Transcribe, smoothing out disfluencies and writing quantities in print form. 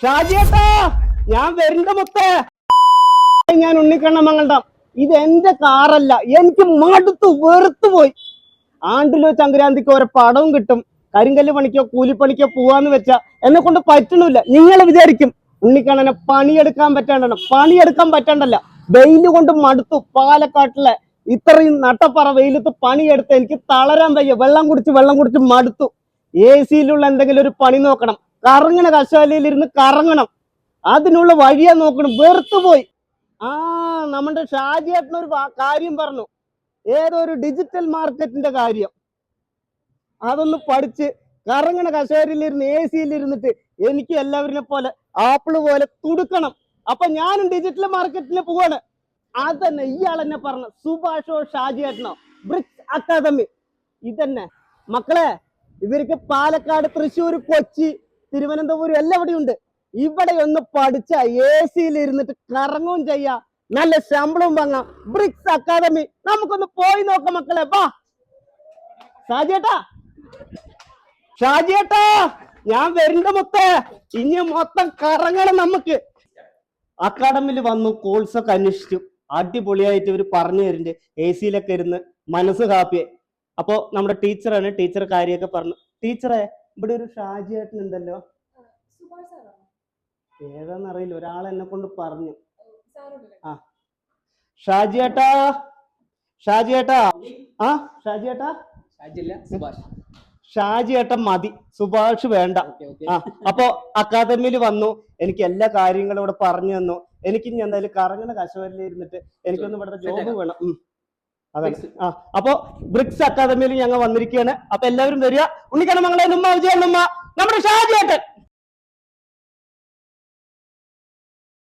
ഷാജിയേട്ടാ, ഞാൻ വരുന്ന മുത്തേ. ഞാൻ ഉണ്ണിക്കണ്ണമംഗലം. ഇത് എന്റെ കാറല്ല, എനിക്ക് മടുത്തു വെറുത്തു പോയി. ആണ്ടിലോ സംക്രാന്തിക്കോ ഒരു പടവും കിട്ടും, കരിങ്കല്ല് പണിക്കോ കൂലിപ്പണിക്കോ പോവാന്ന് വെച്ചാ എന്നെ കൊണ്ട് പറ്റണില്ല. നിങ്ങൾ വിചാരിക്കും ഉണ്ണിക്കണ്ണനെ പണിയെടുക്കാൻ പറ്റണ്ടല്ല. വെയില് കൊണ്ട് മടുത്തു. പാലക്കാട്ടിലെ ഇത്രയും നട്ടപ്പറ വെയിലത്ത് പണിയെടുത്ത് എനിക്ക് തളരാൻ വയ്യ. വെള്ളം കുടിച്ച് മടുത്തു. സിയിലുള്ള എന്തെങ്കിലും ഒരു പണി നോക്കണം. കറങ്ങണ കശാലയിൽ ഇരുന്ന് കറങ്ങണം. അതിനുള്ള വഴിയാ നോക്കണം. വെറുത്തുപോയി. നമ്മുടെ ഷാജിയേട്ടനൊരു കാര്യം പറഞ്ഞു, ഏതോ ഒരു ഡിജിറ്റൽ മാർക്കറ്റിന്റെ കാര്യം. അതൊന്ന് പഠിച്ച് കറങ്ങണ കസേരയിലിരുന്ന് സിയിലിരുന്നിട്ട് എനിക്ക് എല്ലാവരിനെ പോലെ ആപ്പിള് പോലെ തുടുക്കണം. അപ്പൊ ഞാനും ഡിജിറ്റൽ മാർക്കറ്റിന് പോവാണ്. അതന്നെ ഇയാൾ എന്നെ പറഞ്ഞ സുഭാഷോ ഷാജിയേട്ടനോ ബ്രിക്സ് അക്കാദമി ഇതന്നെ. മക്കളെ, ഇവർക്ക് പാലക്കാട്, തൃശ്ശൂർ, കൊച്ചി, തിരുവനന്തപുരം എല്ലാം ഇവിടെ ഉണ്ട്. ഇവിടെ ഒന്ന് പഠിച്ച സിയിൽ ഇരുന്നിട്ട് കറങ്ങുകയും ചെയ്യാം, നല്ല ശമ്പളവും വാങ്ങാം. ബ്രിക്സ് അക്കാദമി നമുക്കൊന്ന് പോയി നോക്കാം മക്കളെ. വാ ഷാജിയേട്ടാ, ഞാൻ വരുന്ന മുത്തേ. ഇനി മൊത്തം കറങ്ങണം നമുക്ക്. അക്കാഡമിയിൽ വന്നു, കോഴ്സൊക്കെ അന്വേഷിച്ചു. അടിപൊളിയായിട്ട് ഇവർ പറഞ്ഞു തരുന്നുണ്ട്. സിയിലൊക്കെ ഇരുന്ന് മനസ്സ് ഹാപ്പിയായി. അപ്പോ നമ്മുടെ ടീച്ചറാണ്, ടീച്ചർ കാര്യമൊക്കെ പറഞ്ഞു. ടീച്ചറെ, ഇവിടെ ഒരു ഷാജിയേട്ടൻ ഉണ്ടല്ലോ, ഏതാന്നറിയില്ല, ഒരാൾ എന്നെ കൊണ്ട് പറഞ്ഞു. ഷാജിയേട്ടാ, ഷാജിയേട്ടൻ മതി, സുഭാഷ് വേണ്ട. അപ്പോ അക്കാദമിയിൽ വന്നു, എനിക്ക് എല്ലാ കാര്യങ്ങളും ഇവിടെ പറഞ്ഞു തന്നു. എനിക്ക് ഇനി എന്തായാലും കറങ്ങണ കശുവരിൽ ഇരുന്നിട്ട് എനിക്കൊന്ന് ഇവിടുത്തെ ജോബ് വേണം. അതെ. അപ്പൊ ബ്രിക്സ് അക്കാദമിയിൽ ഞങ്ങൾ വന്നിരിക്കുകയാണ്. അപ്പൊ എല്ലാവരും വരിക. ഉണ്ണിക്കണ്ണമംഗലം ഉമ്മ, വിജയണ്ണുമ്മ, നമ്മുടെ ഷാജിയേട്ടൻ.